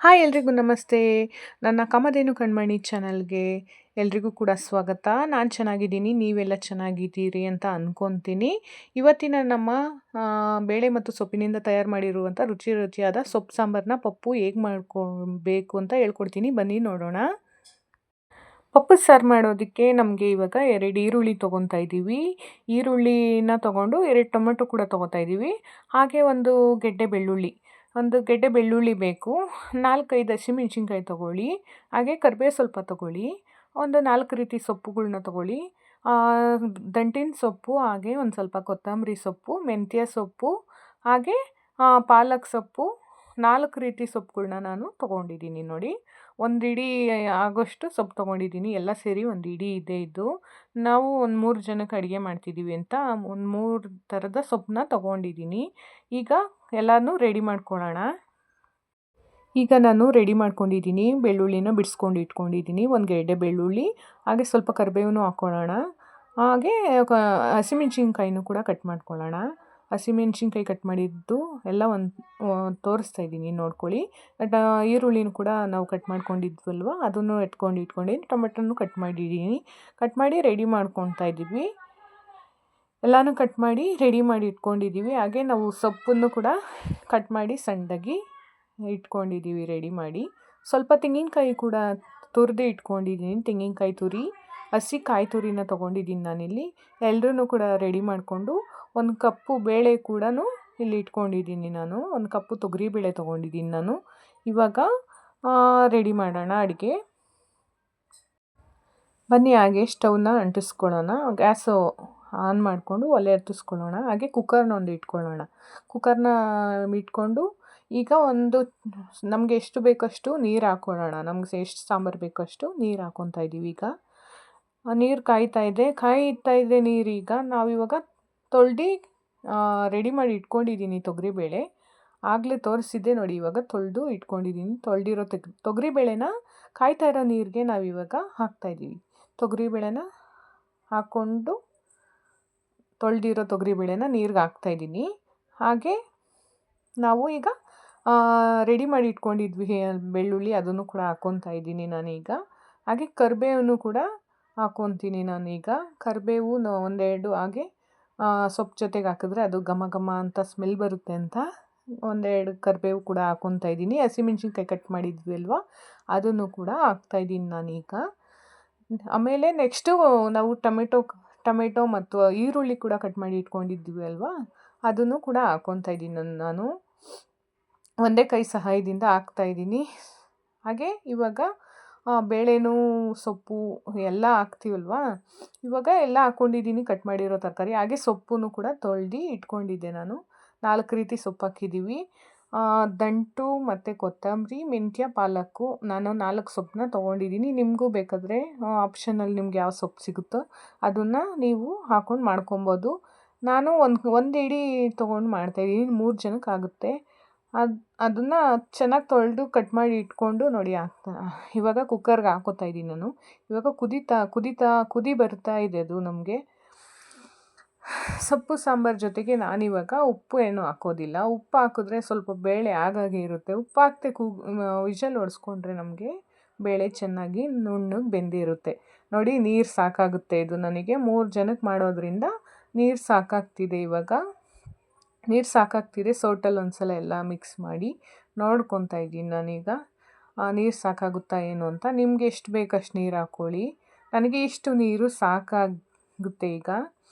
Hi ಎಲ್ರಿಗೂ ನಮಸ್ತೆ. ನನ್ನ ಕಾಮಧೇನು ಕಣ್ಮಣಿ ಚಾನಲ್ಗೆ ಎಲ್ರಿಗೂ ಕೂಡ ಸ್ವಾಗತ. ನಾನು ಚೆನ್ನಾಗಿದ್ದೀನಿ, ನೀವೆಲ್ಲ ಚೆನ್ನಾಗಿದ್ದೀರಿ ಅಂತ ಅಂದ್ಕೊತೀನಿ. ಇವತ್ತಿನ ನಮ್ಮ ಬೇಳೆ ಮತ್ತು ಸೊಪ್ಪಿನಿಂದ ತಯಾರು ಮಾಡಿರುವಂಥ ರುಚಿಯಾದ ಸೊಪ್ಪು ಸಾಂಬಾರನ್ನ ಪಪ್ಪು ಹೇಗೆ ಮಾಡ್ಕೊಬೇಕು ಅಂತ ಹೇಳ್ಕೊಡ್ತೀನಿ, ಬನ್ನಿ ನೋಡೋಣ. ಪಪ್ಪು ಸಾರು ಮಾಡೋದಕ್ಕೆ ನಮಗೆ ಇವಾಗ 2 ಈರುಳ್ಳಿ ತೊಗೊತಾ ಇದ್ದೀವಿ. ಈರುಳ್ಳಿನ ತೊಗೊಂಡು 2 ಟೊಮೆಟೊ ಕೂಡ ತೊಗೋತಾ ಇದ್ದೀವಿ. ಹಾಗೆ ಒಂದು ಗೆಡ್ಡೆ ಬೆಳ್ಳುಳ್ಳಿ ಬೇಕು. 4-5 ಹಸಿಮೆಣ್ಸಿನ್ಕಾಯಿ ತೊಗೊಳ್ಳಿ. ಹಾಗೆ ಕರಿಬೇವು ಸ್ವಲ್ಪ ತೊಗೊಳ್ಳಿ. ಒಂದು 4 ರೀತಿ ಸೊಪ್ಪುಗಳನ್ನ ತೊಗೊಳ್ಳಿ. ದಂಟಿನ ಸೊಪ್ಪು, ಹಾಗೆ ಒಂದು ಸ್ವಲ್ಪ ಕೊತ್ತಂಬರಿ ಸೊಪ್ಪು, ಮೆಂತ್ಯ ಸೊಪ್ಪು, ಹಾಗೆ ಪಾಲಕ್ ಸೊಪ್ಪು, 4 ರೀತಿ ಸೊಪ್ಪುಗಳನ್ನ ನಾನು ತೊಗೊಂಡಿದ್ದೀನಿ ನೋಡಿ. ಒಂದು ಇಡೀ ಆಗೋಷ್ಟು ಸೊಪ್ಪು ತೊಗೊಂಡಿದ್ದೀನಿ. ಎಲ್ಲ ಸೇರಿ ಒಂದು ಇಡೀ ಇದೆ ಇದು. ನಾವು ಒಂದು 3 ಜನಕ್ಕೆ ಅಡುಗೆ ಮಾಡ್ತಿದ್ದೀವಿ ಅಂತ ಒಂದು 3 ಥರದ ಸೊಪ್ಪನ್ನ ತೊಗೊಂಡಿದ್ದೀನಿ. ಈಗ ಎಲ್ಲನೂ ರೆಡಿ ಮಾಡ್ಕೊಳ್ಳೋಣ. ಈಗ ನಾನು ರೆಡಿ ಮಾಡ್ಕೊಂಡಿದ್ದೀನಿ. ಬೆಳ್ಳುಳ್ಳಿನ ಬಿಡಿಸ್ಕೊಂಡು ಇಟ್ಕೊಂಡಿದ್ದೀನಿ. ಒಂದು ಗೆಡ್ಡೆ ಬೆಳ್ಳುಳ್ಳಿ, ಹಾಗೆ ಸ್ವಲ್ಪ ಕರಿಬೇವನ್ನು ಹಾಕ್ಕೊಳ್ಳೋಣ. ಹಾಗೆ ಹಸಿಮೆಣ್ಸಿನ್ಕಾಯಿನೂ ಕೂಡ ಕಟ್ ಮಾಡ್ಕೊಳ್ಳೋಣ. ಹಸಿಮೆಣ್ಸಿನ್ಕಾಯಿ ಕಟ್ ಮಾಡಿದ್ದು ಎಲ್ಲ ತೋರಿಸ್ತಾ ಇದ್ದೀನಿ, ನೋಡ್ಕೊಳ್ಳಿ. ಈರುಳ್ಳಿನೂ ಕೂಡ ನಾವು ಕಟ್ ಮಾಡ್ಕೊಂಡಿದ್ವಲ್ವ, ಅದನ್ನು ಇಟ್ಕೊಂಡಿದ್ದೀನಿ. ಟೊಮೆಟೊನೂ ಕಟ್ ಮಾಡಿದ್ದೀನಿ. ಕಟ್ ಮಾಡಿ ರೆಡಿ ಮಾಡ್ಕೊತಾ ಇದ್ದೀವಿ. ಎಲ್ಲನೂ ಕಟ್ ಮಾಡಿ ರೆಡಿ ಮಾಡಿ ಇಟ್ಕೊಂಡಿದ್ದೀವಿ. ಹಾಗೆ ನಾವು ಸೊಪ್ಪನ್ನು ಕೂಡ ಕಟ್ ಮಾಡಿ ಸಣ್ಣದಾಗಿ ಇಟ್ಕೊಂಡಿದ್ದೀವಿ ರೆಡಿ ಮಾಡಿ. ಸ್ವಲ್ಪ ತೆಂಗಿನಕಾಯಿ ಕೂಡ ತುರಿದು ಇಟ್ಕೊಂಡಿದ್ದೀನಿ. ತೆಂಗಿನಕಾಯಿ ತುರಿ, ಹಸಿ ಕಾಯಿ ತುರಿನ ತೊಗೊಂಡಿದ್ದೀನಿ ನಾನಿಲ್ಲಿ. ಎಲ್ಲರೂ ಕೂಡ ರೆಡಿ ಮಾಡಿಕೊಂಡು, ಒಂದು ಕಪ್ಪು ಬೇಳೆ ಕೂಡ ಇಲ್ಲಿ ಇಟ್ಕೊಂಡಿದ್ದೀನಿ ನಾನು. ಒಂದು ಕಪ್ಪು ತೊಗರಿಬೇಳೆ ತೊಗೊಂಡಿದ್ದೀನಿ ನಾನು. ಇವಾಗ ರೆಡಿ ಮಾಡೋಣ ಅಡುಗೆ. ಬನ್ನಿ, ಹಾಗೆ ಸ್ಟವ್ನ ಅಂಟಿಸ್ಕೊಳ್ಳೋಣ. ಗ್ಯಾಸು ಆನ್ ಮಾಡಿಕೊಂಡು ಒಲೆ ಹತ್ತಿಸ್ಕೊಳ್ಳೋಣ. ಹಾಗೆ ಕುಕ್ಕರ್ನ ಒಂದು ಇಟ್ಕೊಳ್ಳೋಣ. ಕುಕ್ಕರ್ನ ಇಟ್ಕೊಂಡು ಈಗ ನಮಗೆ ಎಷ್ಟು ಬೇಕಷ್ಟು ನೀರು ಹಾಕ್ಕೊಳ್ಳೋಣ. ನಮಗೆ ಎಷ್ಟು ಸಾಂಬಾರು ಬೇಕಷ್ಟು ನೀರು ಹಾಕ್ಕೊತಾ ಇದ್ದೀವಿ. ಈಗ ನೀರು ಕಾಯ್ತಾ ಇದೆ ನೀರೀಗ. ನಾವಿವಾಗ ತೊಳೆದು ರೆಡಿ ಮಾಡಿ ಇಟ್ಕೊಂಡಿದ್ದೀನಿ ತೊಗರಿಬೇಳೆ. ಆಗಲೇ ತೋರಿಸಿದ್ದೆ ನೋಡಿ, ಇವಾಗ ತೊಳೆದು ಇಟ್ಕೊಂಡಿದ್ದೀನಿ. ತೊಳೆದಿರೋ ತೊಗರಿಬೇಳೆನ ಕಾಯ್ತಾ ಇರೋ ನೀರಿಗೆ ನಾವಿವಾಗ ಹಾಕ್ತಾಯಿದ್ದೀವಿ. ತೊಗರಿಬೇಳೆನ ಹಾಕ್ಕೊಂಡು ತೊಳೆದಿರೋ ತೊಗರಿಬೇಳೆನ ನೀರಿಗೆ ಹಾಕ್ತಾಯಿದ್ದೀನಿ. ಹಾಗೆ ನಾವು ಈಗ ರೆಡಿ ಮಾಡಿ ಇಟ್ಕೊಂಡಿದ್ವಿ ಬೆಳ್ಳುಳ್ಳಿ, ಅದನ್ನು ಕೂಡ ಹಾಕ್ಕೊತಾ ಇದ್ದೀನಿ ನಾನೀಗ. ಹಾಗೆ ಕರಿಬೇವನ್ನು ಕೂಡ ಹಾಕ್ಕೊತೀನಿ ನಾನೀಗ. ಕರಿಬೇವು ಒಂದೆರಡು, ಹಾಗೆ ಸೊಪ್ಪು ಜೊತೆಗೆ ಹಾಕಿದ್ರೆ ಅದು ಘಮ ಘಮ ಅಂತ ಸ್ಮೆಲ್ ಬರುತ್ತೆ ಅಂತ ಒಂದೆರಡು ಕರಿಬೇವು ಕೂಡ ಹಾಕ್ಕೊತಾ ಇದ್ದೀನಿ. ಹಸಿಮೆಣ್ಸಿನ್ಕಾಯಿ ಕಟ್ ಮಾಡಿದ್ವಿ ಅಲ್ವಾ, ಅದನ್ನು ಕೂಡ ಹಾಕ್ತಾಯಿದ್ದೀನಿ ನಾನೀಗ. ಆಮೇಲೆ ನೆಕ್ಸ್ಟು ನಾವು ಟೊಮೆಟೊ ಮತ್ತು ಈರುಳ್ಳಿ ಕೂಡ ಕಟ್ ಮಾಡಿ ಇಟ್ಕೊಂಡಿದ್ವಿ ಅಲ್ವಾ, ಅದನ್ನು ಕೂಡ ಹಾಕ್ಕೊತಾ ಇದ್ದೀನಿ ನಾನು. ಒಂದೇ ಕೈ ಸಹಾಯದಿಂದ ಹಾಕ್ತಾಯಿದ್ದೀನಿ. ಹಾಗೆ ಇವಾಗ ಬೇಳೆನೂ ಸೊಪ್ಪು ಎಲ್ಲ ಹಾಕ್ತೀವಲ್ವ, ಇವಾಗ ಎಲ್ಲ ಹಾಕ್ಕೊಂಡಿದ್ದೀನಿ ಕಟ್ ಮಾಡಿರೋ ತರಕಾರಿ. ಹಾಗೆ ಸೊಪ್ಪನ್ನು ಕೂಡ ತೊಳೆದು ಇಟ್ಕೊಂಡಿದ್ದೆ ನಾನು. 4 ರೀತಿ ಸೊಪ್ಪು ಹಾಕಿದ್ದೀವಿ. ದಂಟು ಮತ್ತು ಕೊತ್ತಂಬರಿ, ಮೆಂತ್ಯ, ಪಾಲಕ್ಕು, ನಾನು 4 ಸೊಪ್ಪನ್ನ ತೊಗೊಂಡಿದ್ದೀನಿ. ನಿಮಗೂ ಬೇಕಾದರೆ ಆಪ್ಷನಲ್ಲಿ ನಿಮ್ಗೆ ಯಾವ ಸೊಪ್ಪು ಸಿಗುತ್ತೋ ಅದನ್ನು ನೀವು ಹಾಕ್ಕೊಂಡು ಮಾಡ್ಕೊಬೋದು. ನಾನು ಒಂದು ಇಡೀ ತೊಗೊಂಡು ಮಾಡ್ತಾಯಿದ್ದೀನಿ. 3 ಜನಕ್ಕೆ ಆಗುತ್ತೆ. ಅದನ್ನು ಚೆನ್ನಾಗಿ ತೊಳೆದು ಕಟ್ ಮಾಡಿ ಇಟ್ಕೊಂಡು ನೋಡಿ ಇವಾಗ ಕುಕ್ಕರ್ಗೆ ಹಾಕ್ಕೊತಾ ಇದ್ದೀನಿ ನಾನು. ಇವಾಗ ಕುದಿ ಬರ್ತಾ ಇದೆ ಅದು ನಮಗೆ. ಸೊಪ್ಪು ಸಾಂಬಾರು ಜೊತೆಗೆ ನಾನಿವಾಗ ಉಪ್ಪು ಏನೂ ಹಾಕೋದಿಲ್ಲ. ಉಪ್ಪು ಹಾಕಿದ್ರೆ ಸ್ವಲ್ಪ ಬೇಳೆ ಆಗಾಗೆ ಇರುತ್ತೆ. ಉಪ್ಪು ಹಾಕದೆ ವಿಷಲ್ ಹೊಡೆಸ್ಕೊಂಡ್ರೆ ನಮಗೆ ಬೇಳೆ ಚೆನ್ನಾಗಿ ನುಣ್ಣಗೆ ಬೆಂದಿರುತ್ತೆ. ನೋಡಿ, ನೀರು ಸಾಕಾಗುತ್ತೆ. ಇದು ನನಗೆ 3 ಜನಕ್ಕೆ ಮಾಡೋದ್ರಿಂದ ನೀರು ಸಾಕಾಗ್ತಿದೆ. ಇವಾಗ ನೀರು ಸಾಕಾಗ್ತಿದೆ. ಸೌಟಲ್ಲಿ ಒಂದ್ಸಲ ಎಲ್ಲ ಮಿಕ್ಸ್ ಮಾಡಿ ನೋಡ್ಕೊತಾ ಇದ್ದೀನಿ ನಾನೀಗ, ನೀರು ಸಾಕಾಗುತ್ತಾ ಏನು ಅಂತ. ನಿಮಗೆ ಎಷ್ಟು ಬೇಕಷ್ಟು ನೀರು ಹಾಕ್ಕೊಳ್ಳಿ. ನನಗೆ ಇಷ್ಟು ನೀರು ಸಾಕಾಗುತ್ತೆ ಈಗ.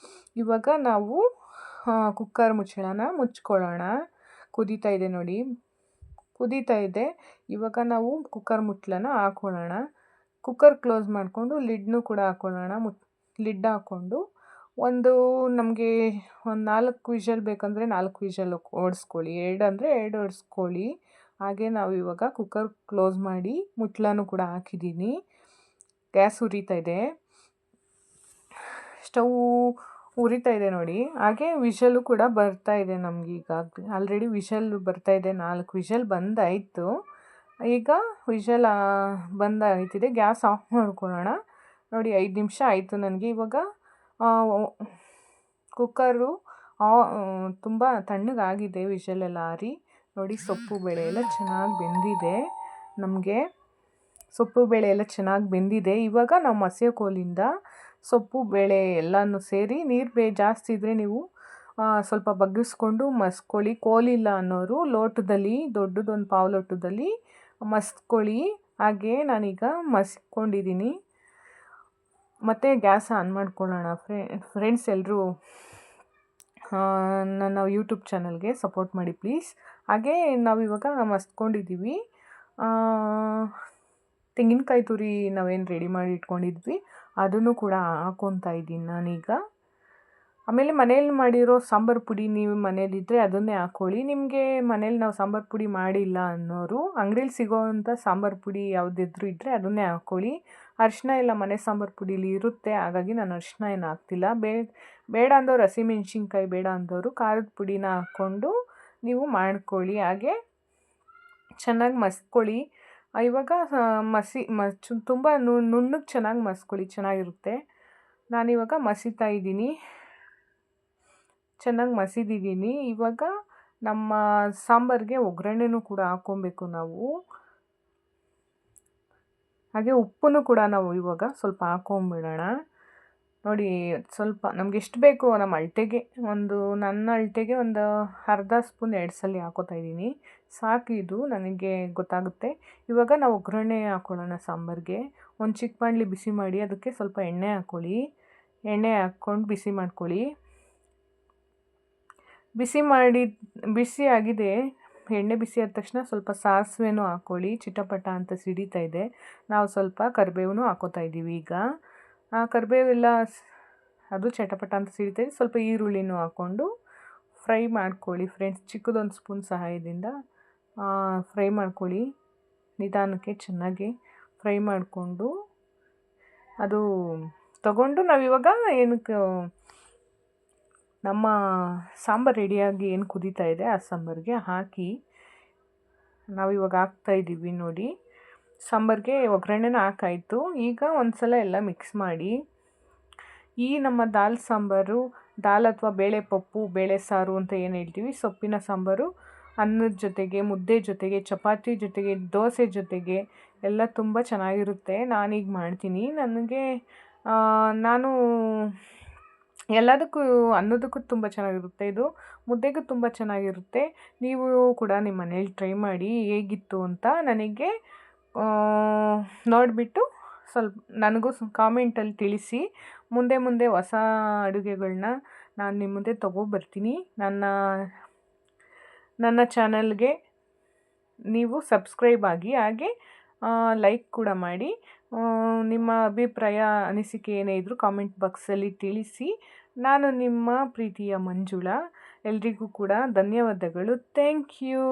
ಇವಾಗ ನಾವು ಕುಕ್ಕರ್ ಮುಚ್ಚಳನ ಮುಚ್ಕೊಳ್ಳೋಣ. ಕುದೀತಾ ಇದೆ ನೋಡಿ, ಕುದೀತಾ ಇದೆ. ಇವಾಗ ನಾವು ಕುಕ್ಕರ್ ಮುಚ್ಚಳನ ಹಾಕ್ಕೊಳ್ಳೋಣ. ಕುಕ್ಕರ್ ಕ್ಲೋಸ್ ಮಾಡಿಕೊಂಡು ಲಿಡ್ನೂ ಕೂಡ ಹಾಕ್ಕೊಳ್ಳೋಣ. ಲಿಡ್ ಹಾಕ್ಕೊಂಡು ನಮಗೆ ಒಂದು 4 ವಿಷಲ್ ಬೇಕಂದರೆ 4 ವಿಷಲ್ ಓಡಿಸ್ಕೊಳ್ಳಿ. 2 ಅಂದರೆ 2 ಓಡಿಸ್ಕೊಳ್ಳಿ. ಹಾಗೆ ನಾವು ಇವಾಗ ಕುಕ್ಕರ್ ಕ್ಲೋಸ್ ಮಾಡಿ ಮುಚ್ಚಳನೂ ಕೂಡ ಹಾಕಿದ್ದೀನಿ. ಗ್ಯಾಸ್ ಉರಿತಾ ಇದೆ, ಸ್ಟವ್ ಉರಿತಾ ಇದೆ ನೋಡಿ. ಹಾಗೆ ವಿಷಲು ಕೂಡ ಬರ್ತಾ ಇದೆ ನಮ್ಗೆ. ಈಗ ಆಲ್ರೆಡಿ ವಿಷಲ್ ಬರ್ತಾ ಇದೆ. 4 ವಿಷಲ್ ಬಂದಾಯಿತು. ಈಗ ವಿಷಲ್ ಬಂದಾಯ್ತಿದೆ. ಗ್ಯಾಸ್ ಆಫ್ ಮಾಡ್ಕೊಳ್ಳೋಣ. ನೋಡಿ, 5 ನಿಮಿಷ ಆಯಿತು ನನಗೆ. ಇವಾಗ ಕುಕ್ಕರು ತುಂಬ ತಣ್ಣಗಾಗಿದೆ, ವಿಷಲೆಲ್ಲ ಆರಿ. ನೋಡಿ, ಸೊಪ್ಪು ಬೇಳೆ ಎಲ್ಲ ಚೆನ್ನಾಗಿ ಬೆಂದಿದೆ. ನಮಗೆ ಸೊಪ್ಪು ಬೇಳೆ ಎಲ್ಲ ಚೆನ್ನಾಗಿ ಬೆಂದಿದೆ. ಇವಾಗ ನಾವು ಮಸಿಯೋ ಕೋಲಿಂದ ಸೊಪ್ಪು ಬೇಳೆ ಎಲ್ಲನೂ ಸೇರಿ ನೀರು ಜಾಸ್ತಿ ಇದ್ದರೆ ನೀವು ಸ್ವಲ್ಪ ಬಗ್ಗಿಸ್ಕೊಂಡು ಮಸ್ಕೊಳ್ಳಿ. ಕೋಲಿಲ್ಲ ಅನ್ನೋರು ಲೋಟದಲ್ಲಿ ದೊಡ್ಡದೊಂದು ಪಾವು ಲೋಟದಲ್ಲಿ ಮಸ್ಕೊಳ್ಳಿ. ಹಾಗೆ ನಾನೀಗ ಮಸ್ಕೊಂಡಿದ್ದೀನಿ. ಮತ್ತು ಗ್ಯಾಸ್ ಆನ್ ಮಾಡ್ಕೊಳ್ಳೋಣ. ಫ್ರೆಂಡ್ಸ್ ಎಲ್ಲರೂ ನನ್ನ ಯೂಟ್ಯೂಬ್ ಚಾನಲ್ಗೆ ಸಪೋರ್ಟ್ ಮಾಡಿ ಪ್ಲೀಸ್. ಹಾಗೆ ನಾವಿವಾಗ ಮಸ್ಕೊಂಡಿದ್ದೀವಿ. ತೆಂಗಿನಕಾಯಿ ತುರಿ ನಾವೇನು ರೆಡಿ ಮಾಡಿ ಇಟ್ಕೊಂಡಿದ್ವಿ ಅದನ್ನು ಕೂಡ ಹಾಕ್ಕೊತಾ ಇದ್ದೀನಿ ನಾನೀಗ. ಆಮೇಲೆ ಮನೇಲಿ ಮಾಡಿರೋ ಸಾಂಬಾರು ಪುಡಿ ನೀವು ಮನೇಲಿದ್ದರೆ ಅದನ್ನೇ ಹಾಕ್ಕೊಳ್ಳಿ. ನಿಮಗೆ ಮನೇಲಿ ನಾವು ಸಾಂಬಾರು ಪುಡಿ ಮಾಡಿಲ್ಲ ಅನ್ನೋರು ಅಂಗಡೀಲಿ ಸಿಗೋವಂಥ ಸಾಂಬಾರು ಪುಡಿ ಯಾವುದಿದ್ರೂ ಇದ್ದರೆ ಅದನ್ನೇ ಹಾಕ್ಕೊಳ್ಳಿ. ಅರಿಶಿನ ಎಲ್ಲ ಮನೆ ಸಾಂಬಾರು ಪುಡೀಲಿ ಇರುತ್ತೆ, ಹಾಗಾಗಿ ನಾನು ಅರಿಶಿನ ಏನು ಹಾಕ್ತಿಲ್ಲ. ಬೇಡ ಅಂದವರು ಹಸಿಮೆಣ್ಸಿನ್ಕಾಯಿ ಬೇಡ ಅಂದವರು ಖಾರದ ಪುಡಿನ ಹಾಕ್ಕೊಂಡು ನೀವು ಮಾಡ್ಕೊಳ್ಳಿ. ಹಾಗೆ ಚೆನ್ನಾಗಿ ಮಸ್ಕೊಳ್ಳಿ. ಇವಾಗ ತುಂಬ ನುಣ್ಣಗೆ ಚೆನ್ನಾಗಿ ಮಸ್ಕೊಳ್ಳಿ, ಚೆನ್ನಾಗಿರುತ್ತೆ. ನಾನಿವಾಗ ಮಸಿತಾ ಇದ್ದೀನಿ, ಚೆನ್ನಾಗಿ ಮಸಿದಿದ್ದೀನಿ. ಇವಾಗ ನಮ್ಮ ಸಾಂಬಾರಿಗೆ ಒಗ್ಗರಣೆನೂ ಕೂಡ ಹಾಕ್ಕೊಬೇಕು ನಾವು. ಹಾಗೆ ಉಪ್ಪನ್ನು ಕೂಡ ನಾವು ಇವಾಗ ಸ್ವಲ್ಪ ಹಾಕ್ಕೊಂಬಿಡೋಣ. ನೋಡಿ, ಸ್ವಲ್ಪ ನಮ್ಗೆ ಎಷ್ಟು ಬೇಕು ನಮ್ಮ ಅಳತೆಗೆ, ನನ್ನ ಅಳತೆಗೆ ಒಂದು ಅರ್ಧ ಸ್ಪೂನ್ 2 ಸಲ ಹಾಕ್ಕೋತಾ ಇದ್ದೀನಿ. ಸಾಕು, ಇದು ನನಗೆ ಗೊತ್ತಾಗುತ್ತೆ. ಇವಾಗ ನಾವು ಒಗ್ಗರಣೆ ಹಾಕ್ಕೊಳ್ಳೋಣ ಸಾಂಬಾರಿಗೆ. ಒಂದು ಚಿಕ್ಕ ಬಾಣಲಿ ಬಿಸಿ ಮಾಡಿ ಅದಕ್ಕೆ ಸ್ವಲ್ಪ ಎಣ್ಣೆ ಹಾಕ್ಕೊಳ್ಳಿ. ಎಣ್ಣೆ ಹಾಕ್ಕೊಂಡು ಬಿಸಿ ಮಾಡ್ಕೊಳ್ಳಿ. ಬಿಸಿ ಆಗಿದೆ. ಎಣ್ಣೆ ಬಿಸಿ ಆದ ತಕ್ಷಣ ಸ್ವಲ್ಪ ಸಾಸಿವೆನೂ ಹಾಕ್ಕೊಳ್ಳಿ. ಚಿಟಪಟ ಅಂತ ಸಿಡಿತಾ ಇದೆ. ನಾವು ಸ್ವಲ್ಪ ಕರಿಬೇವೂ ಹಾಕ್ಕೋತಾ ಇದ್ದೀವಿ. ಈಗ ಕರಿಬೇವೆಲ್ಲ ಅದು ಚಟಪಟ ಅಂತ ಸಿಡಿತಾ ಇದೆ. ಸ್ವಲ್ಪ ಈರುಳ್ಳಿನೂ ಹಾಕ್ಕೊಂಡು ಫ್ರೈ ಮಾಡ್ಕೊಳ್ಳಿ ಫ್ರೆಂಡ್ಸ್. ಚಿಕ್ಕದೊಂದು ಸ್ಪೂನ್ ಸಹಾಯದಿಂದ ಫ್ರೈ ಮಾಡ್ಕೊಳ್ಳಿ. ನಿಧಾನಕ್ಕೆ ಚೆನ್ನಾಗಿ ಫ್ರೈ ಮಾಡಿಕೊಂಡು ಅದು ತಗೊಂಡು ನಾವಿವಾಗ ಏನಕ್ಕೆ ನಮ್ಮ ಸಾಂಬಾರು ರೆಡಿಯಾಗಿ ಏನು ಕುದೀತಾ ಇದೆ ಆ ಸಾಂಬಾರಿಗೆ ಹಾಕಿ ನಾವಿವಾಗ ಹಾಕ್ತಾಯಿದ್ದೀವಿ. ನೋಡಿ, ಸಾಂಬಾರಿಗೆ ಒಗ್ಗರಣೆನ ಹಾಕಾಯಿತು. ಈಗ ಒಂದು ಸಲ ಎಲ್ಲ ಮಿಕ್ಸ್ ಮಾಡಿ. ಈ ನಮ್ಮ ದಾಲ್ ಸಾಂಬಾರು, ದಾಲ್ ಅಥವಾ ಬೇಳೆ ಪಪ್ಪು, ಬೇಳೆ ಸಾರು ಅಂತ ಏನು ಹೇಳ್ತೀವಿ, ಸೊಪ್ಪಿನ ಸಾಂಬಾರು ಅನ್ನದ ಜೊತೆಗೆ, ಮುದ್ದೆ ಜೊತೆಗೆ, ಚಪಾತಿ ಜೊತೆಗೆ, ದೋಸೆ ಜೊತೆಗೆ ಎಲ್ಲ ತುಂಬ ಚೆನ್ನಾಗಿರುತ್ತೆ. ನಾನೀಗ ಮಾಡ್ತೀನಿ. ನಾನು ಎಲ್ಲದಕ್ಕೂ, ಅನ್ನೋದಕ್ಕೂ ತುಂಬ ಚೆನ್ನಾಗಿರುತ್ತೆ, ಇದು ಮುದ್ದೆಗೂ ತುಂಬ ಚೆನ್ನಾಗಿರುತ್ತೆ. ನೀವು ಕೂಡ ನಿಮ್ಮ ಮನೇಲಿ ಟ್ರೈ ಮಾಡಿ ಹೇಗಿತ್ತು ಅಂತ ನನಗೆ ನೋಡಿಬಿಟ್ಟು ಸ್ವಲ್ಪ ನನಗೂ ಕಾಮೆಂಟಲ್ಲಿ ತಿಳಿಸಿ. ಮುಂದೆ ಹೊಸ ಅಡುಗೆಗಳನ್ನ ನಾನು ನಿಮ್ಮ ಮುಂದೆ ತೊಗೊಬರ್ತೀನಿ. ನನ್ನ ಚಾನಲ್ಗೆ ನೀವು ಸಬ್ಸ್ಕ್ರೈಬ್ ಆಗಿ, ಹಾಗೆ ಲೈಕ್ ಕೂಡ ಮಾಡಿ. ನಿಮ್ಮ ಅಭಿಪ್ರಾಯ, ಅನಿಸಿಕೆ ಏನೇ ಇದ್ದರೂ ಕಾಮೆಂಟ್ ಬಾಕ್ಸಲ್ಲಿ ತಿಳಿಸಿ. ನಾನು ನಿಮ್ಮ ಪ್ರೀತಿಯ ಮಂಜುಳಾ. ಎಲ್ರಿಗೂ ಕೂಡ ಧನ್ಯವಾದಗಳು. Thank you.